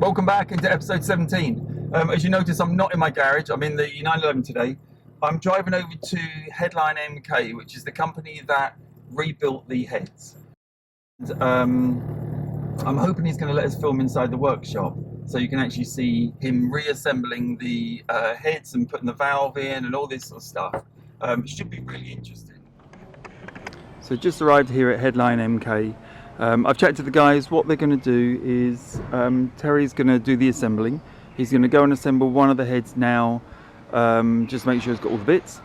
Welcome back into episode 17. As you notice, I'm not in my garage. I'm in the 911 today. I'm driving over to HeadLineMK, which is the company that rebuilt the heads. And, I'm hoping he's going to let us film inside the workshop, so you can actually see him reassembling the heads and putting the valve in and all this sort of stuff. It should be really interesting. So just arrived here at HeadLineMK. I've checked with the guys. What they're going to do is Terry's going to do the assembling. He's going to go and assemble one of the heads now, just make sure it's got all the bits,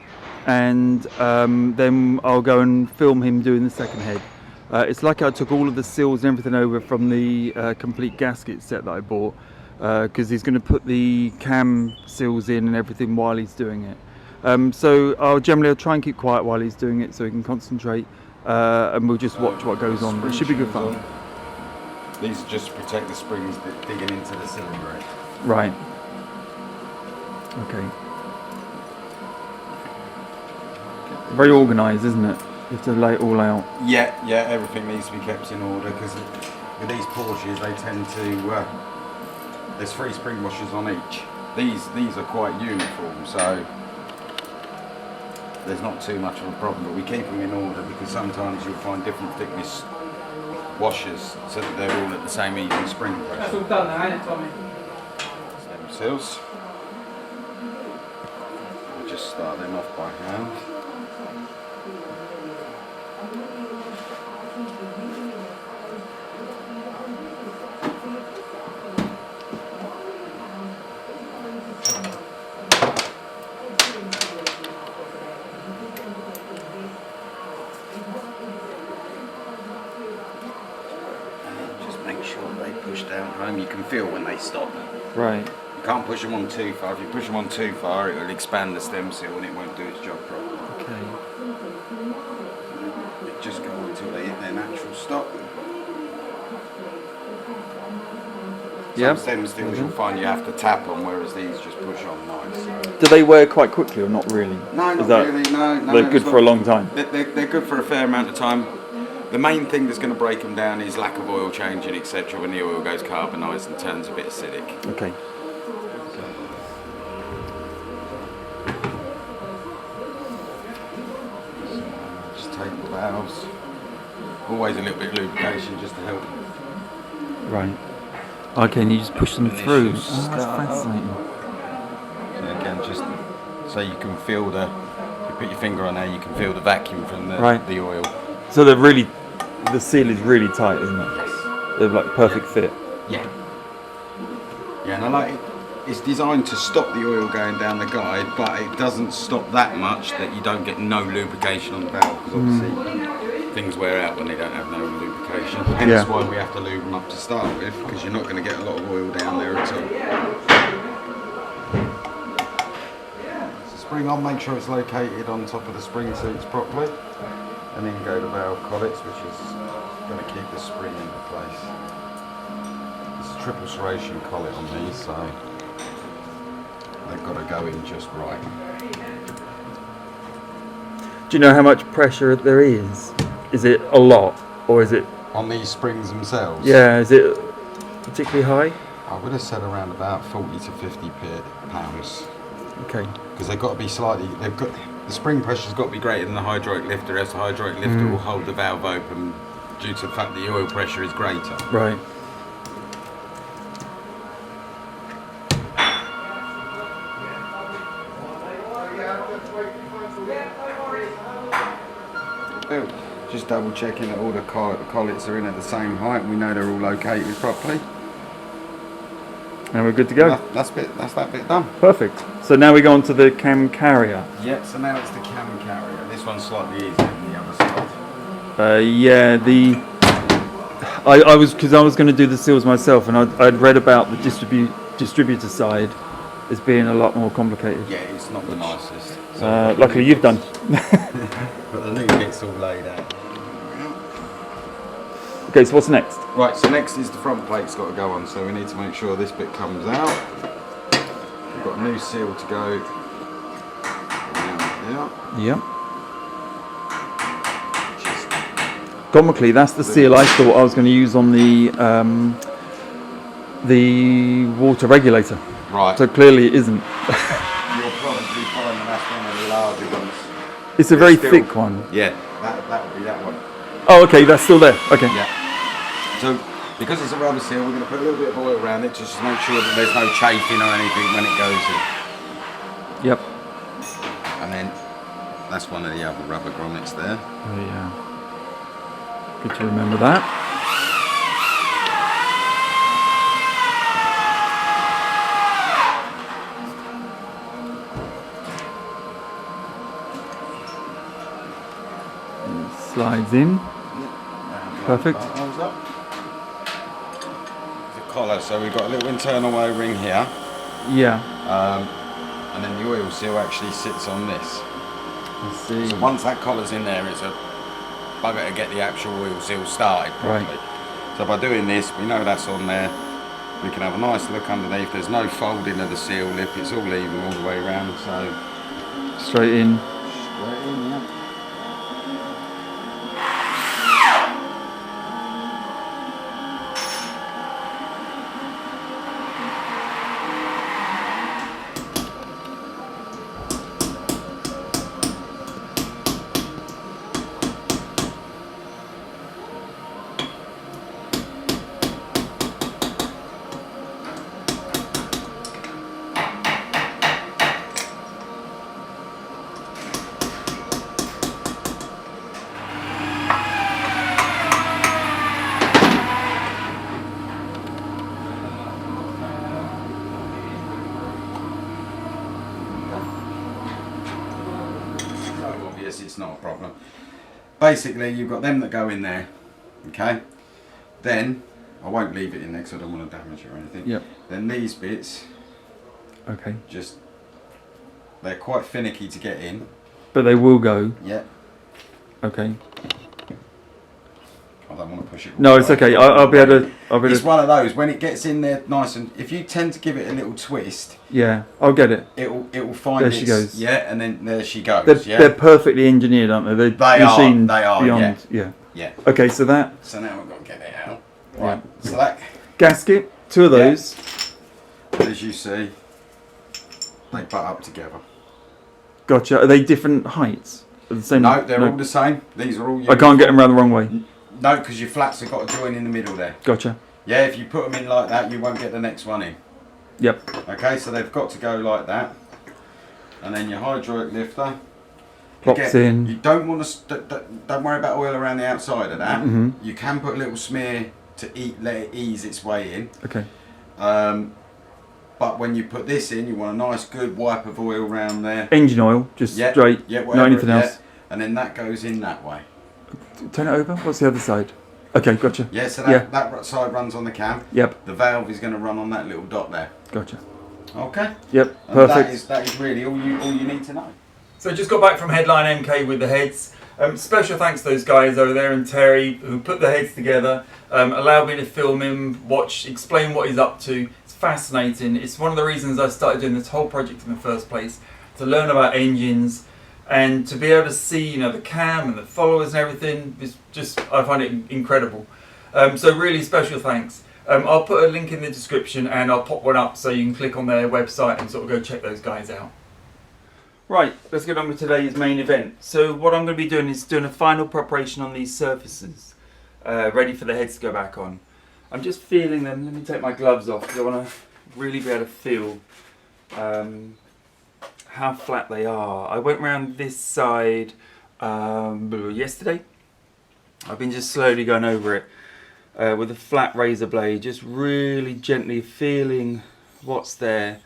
and then I'll go and film him doing the second head. It's like I took all of the seals and everything over from the complete gasket set that I bought, because he's going to put the cam seals in and everything while he's doing it. So I'll try and keep quiet while he's doing it so he can concentrate. And we'll just watch what goes on. It should be good fun. These are just to protect the springs digging into the cylinder head. Right. Okay. Very organised, isn't it? You have to lay it all out. Yeah, everything needs to be kept in order because with these Porsches they tend to, there's 3 spring washers on each. These are quite uniform, so there's not too much of a problem, but we keep them in order because sometimes you'll find different thickness washers so that they're all at the same even spring pressure. That's all done now, ain't it, Tommy? Same seals. We'll just start them off by hand. Make sure they push down home. You can feel when they stop. Right. You can't push them on too far. If you push them on too far, it will expand the stem seal and it won't do its job properly. Okay. They just go until they hit their natural stop. Some stem seals you'll find you have to tap on, whereas these just push on nice. So. Do they wear quite quickly or not really? No, not really. No. They're good for a long time. They're good for a fair amount of time. The main thing that's going to break them down is lack of oil changing, etc. When the oil goes carbonised and turns a bit acidic. Okay. Just take the valves. Always a little bit of lubrication just to help. Right. Okay, and you just push them through. That's fascinating. So again, just so you can feel you put your finger on there, you can feel the vacuum from the oil. So the seal is really tight, isn't it? Yes. They're like perfect fit. Yeah. Yeah, and I like it. It's designed to stop the oil going down the guide, but it doesn't stop that much that you don't get no lubrication on the valve, because obviously things wear out when they don't have no lubrication. Hence why we have to lube them up to start with, because you're not going to get a lot of oil down there at all. So spring on, make sure it's located on top of the spring seats properly. And then go to valve collets, which is going to keep the spring into place. It's a triple serration collet on these, so they've got to go in just right. Do you know how much pressure there is? Is it a lot, or is it On these springs themselves? Yeah, is it particularly high? I would have said around about 40 to 50 pounds. Okay. Because they've got to be the spring pressure's got to be greater than the hydraulic lifter, else the hydraulic lifter will hold the valve open due to the fact that the oil pressure is greater. Right. Just double checking that all the collets are in at the same height and we know they're all located properly. And we're good to go. That's that bit done. Perfect. So now we go on to the cam carrier. Yep, so now it's the cam carrier. This one's slightly easier than the other side. I was going to do the seals myself, and I'd read about the distributor side as being a lot more complicated. Yeah, it's not the nicest. So luckily you've done. But the new bit's all laid out. Okay, so what's next? Right, so next is the front plate's got to go on, so we need to make sure this bit comes out. We've got a new seal to go. Yep. Comically, that's the seal I thought I was going to use on the the water regulator. Right. So clearly it isn't. You'll probably find that that's one of the larger ones. It's a very thick one. Yeah, that would be that one. Oh, okay, that's still there. Okay. Yeah. So, because it's a rubber seal, we're going to put a little bit of oil around it just to make sure that there's no chafing or anything when it goes in. Yep. And then that's one of the other rubber grommets there. Oh yeah. Good to remember that. Slides in. Perfect. There's a collar, so we've got a little internal O-ring here. Yeah. And then the oil seal actually sits on this. I see. So once that collar's in there, it's a bugger to get the actual oil seal started properly. Right. So by doing this, we know that's on there. We can have a nice look underneath. There's no folding of the seal lip. It's all even all the way around. So Straight in. straight in, yeah. It's not a problem. Basically, you've got them that go in there, okay? Then, I won't leave it in there because I don't want to damage it or anything. Yep. Then these bits, Okay. just, they're quite finicky to get in. But they will go. Yeah. Okay. I don't want to push it. No, it's okay. I'll be able to. It's one of those, when it gets in there nice and, if you tend to give it a little twist, Yeah, I'll get it. it'll find There she goes. Yeah, and then there she goes. They're perfectly engineered, aren't they? They are, beyond. Yeah. Yeah. Okay, so that So now we've got to get it out. Right. So that, gasket, two of those. as you see, they butt up together. Gotcha. Are they different heights? Are the same? No, they're all the same. These are all. I can't get them around the wrong way. No, because your flats have got to join in the middle there. Gotcha. Yeah, if you put them in like that, you won't get the next one in. Yep. Okay, so they've got to go like that. And then your hydraulic lifter. Plops Again, in. you don't want to. Don't worry about oil around the outside of that. Mhm. You can put a little smear to let it ease its way in. Okay. But when you put this in, you want a nice good wipe of oil around there. Engine oil, just straight. Yeah, not anything else. And then that goes in that way. Turn it over. What's the other side? Okay, gotcha. Yeah, so that side runs on the cam. Yep. The valve is going to run on that little dot there. Gotcha. Okay. Yep. And Perfect. that is really all you need to know. So just got back from HeadLineMK with the heads. Special thanks to those guys over there and Terry who put the heads together, allowed me to film him, explain what he's up to. It's fascinating. It's one of the reasons I started doing this whole project in the first place, to learn about engines and to be able to see, the cam and the followers and everything. It's just, I find it incredible. So really special thanks. I'll put a link in the description and I'll pop one up so you can click on their website and sort of go check those guys out. Right, let's get on with today's main event. So what I'm going to be doing is doing a final preparation on these surfaces, ready for the heads to go back on. I'm just feeling them. Let me take my gloves off because I want to really be able to feel how flat they are. I went around this side yesterday. I've been just slowly going over it with a flat razor blade, just really gently feeling what's there.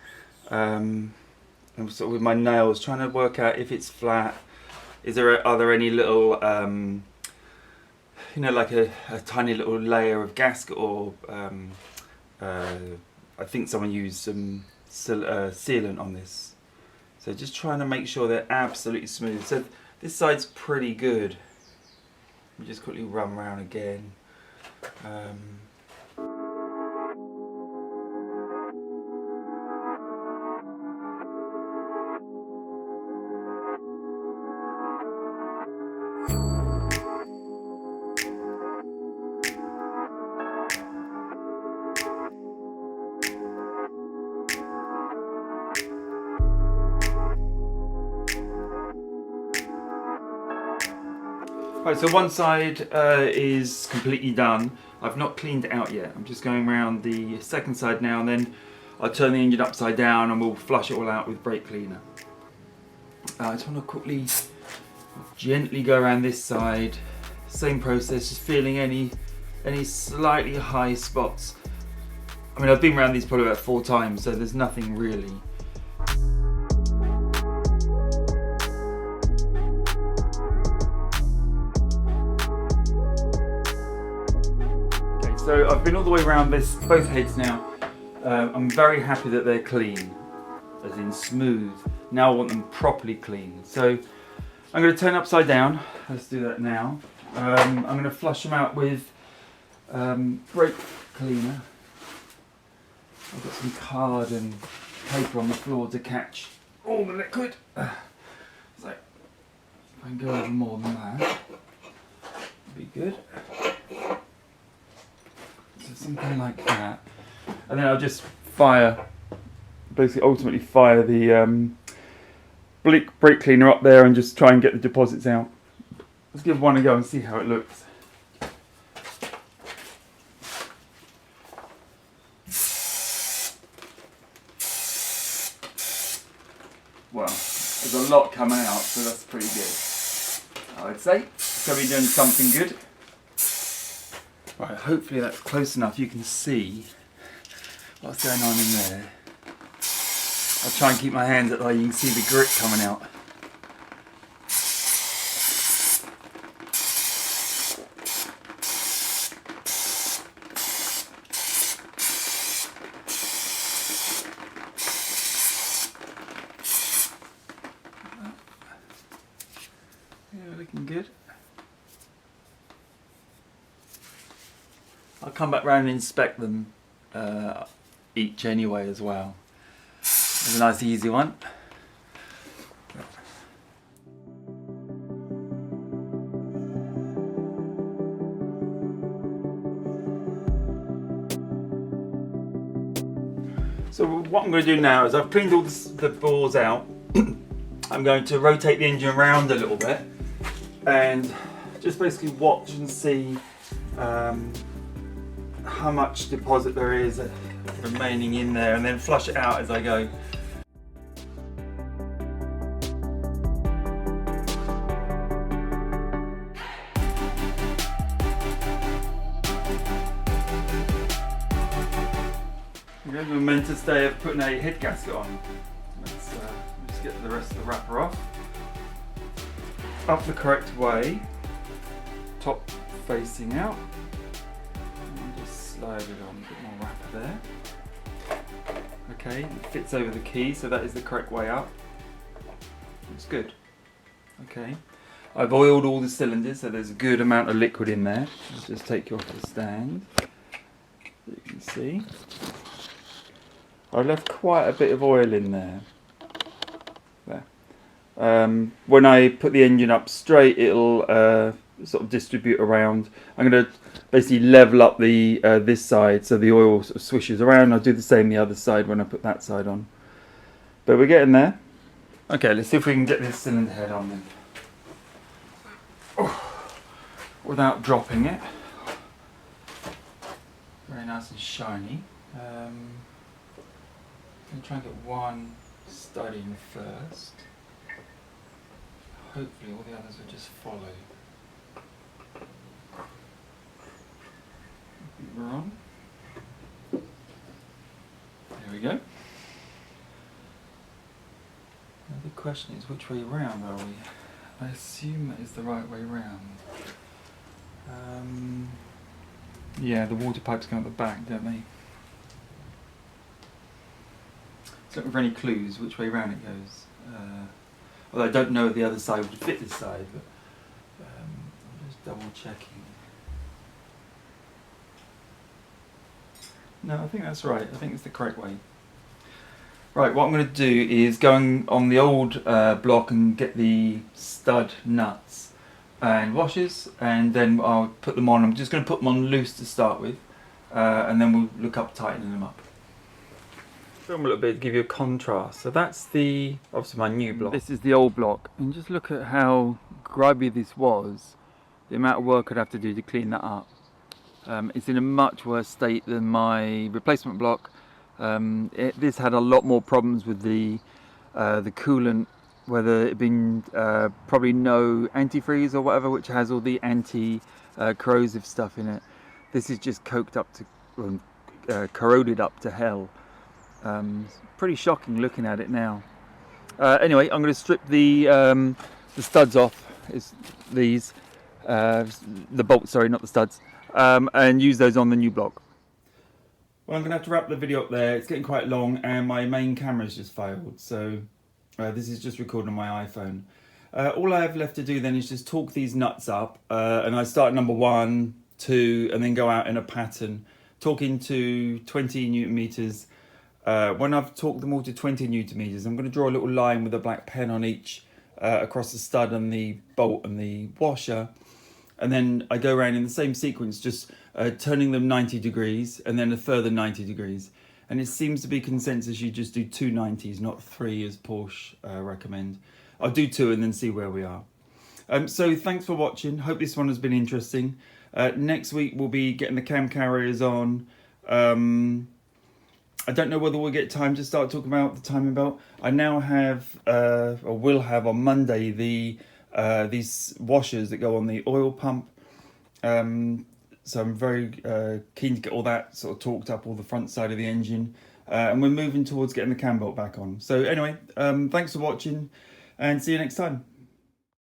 And sort of with my nails, trying to work out if it's flat. Are there any little, like a tiny little layer of gasket, or I think someone used some sealant on this. So just trying to make sure they're absolutely smooth. So this side's pretty good. Let me just quickly run around again. Right, so one side is completely done. I've not cleaned it out yet. I'm just going around the second side now, and then I'll turn the engine upside down and we'll flush it all out with brake cleaner. I just want to quickly, gently go around this side. Same process, just feeling any slightly high spots. I mean, I've been around these probably about 4 times, so there's nothing really. So I've been all the way around both heads now. I'm very happy that they're clean, as in smooth. Now I want them properly clean. So I'm going to turn upside down. Let's do that now. I'm going to flush them out with brake cleaner. I've got some card and paper on the floor to catch all the liquid. So if I can go over more than that, that'd be good. So something like that, and then I'll just ultimately fire the brake cleaner up there and just try and get the deposits out. Let's give one a go and see how it looks. Well, there's a lot coming out, so that's pretty good, I'd say. So we're doing something good. Right, hopefully that's close enough. You can see what's going on in there. I'll try and keep my hands up there. You can see the grit coming out. Yeah, looking good. I'll come back round and inspect them each anyway as well. It's a nice easy one. So what I'm going to do now is I've cleaned all the bores out. I'm going to rotate the engine around a little bit and just basically watch and see how much deposit there is remaining in there, and then flush it out as I go. Okay, the momentous day of putting a head gasket on. Let's just get the rest of the wrapper off. Up the correct way, top facing out. Slide it on, a bit more wrapper there. Okay, it fits over the key, so that is the correct way up. Looks good. Okay, I've oiled all the cylinders, so there's a good amount of liquid in there. I'll just take you off the stand, so you can see. I left quite a bit of oil in there. There. When I put the engine up straight, it'll sort of distribute around. I'm going to basically level up the this side so the oil sort of swishes around. I'll do the same the other side when I put that side on. But we're getting there. Okay, let's see if we can get this cylinder head on then. Oh, without dropping it. Very nice and shiny. I'm going to try and get one stud in first. Hopefully all the others will just follow. We're on. There we go. Now the question is, which way round are we? I assume that is the right way round. Yeah, the water pipes go at the back, don't they? Just looking for any clues which way round it goes. Although I don't know if the other side would fit this side, but I'm just double checking. No, I think that's right. I think it's the correct way. Right, what I'm going to do is go on the old block and get the stud nuts and washers, and then I'll put them on. I'm just going to put them on loose to start with, and then we'll look up tightening them up. Film a little bit to give you a contrast. So that's obviously my new block. This is the old block, and just look at how grubby this was the amount of work I'd have to do to clean that up. It's in a much worse state than my replacement block. This had a lot more problems with the coolant, whether it been probably no antifreeze or whatever, which has all the anti-corrosive stuff in it. This is just coked up to, corroded up to hell. It's pretty shocking looking at it now. Anyway, I'm going to strip the studs off. It's these, the bolts, sorry, not the studs, and use those on the new block. Well, I'm going to have to wrap the video up there. It's getting quite long and my main camera's just failed, so this is just recording on my iPhone. All I have left to do then is just torque these nuts up, and I start number 1, 2, and then go out in a pattern, torquing to 20 Newton meters. When I've torqued them all to 20 Newton meters, I'm going to draw a little line with a black pen on each across the stud and the bolt and the washer. And then I go around in the same sequence, just turning them 90 degrees and then a further 90 degrees. And it seems to be consensus you just do 2 90s, not 3 as Porsche recommend. I'll do 2 and then see where we are. So thanks for watching. Hope this one has been interesting. Next week we'll be getting the cam carriers on. I don't know whether we'll get time to start talking about the timing belt. I now have, or will have on Monday, these washers that go on the oil pump. So I'm very keen to get all that sort of torqued up, all the front side of the engine. And we're moving towards getting the cam belt back on. So anyway, thanks for watching and see you next time.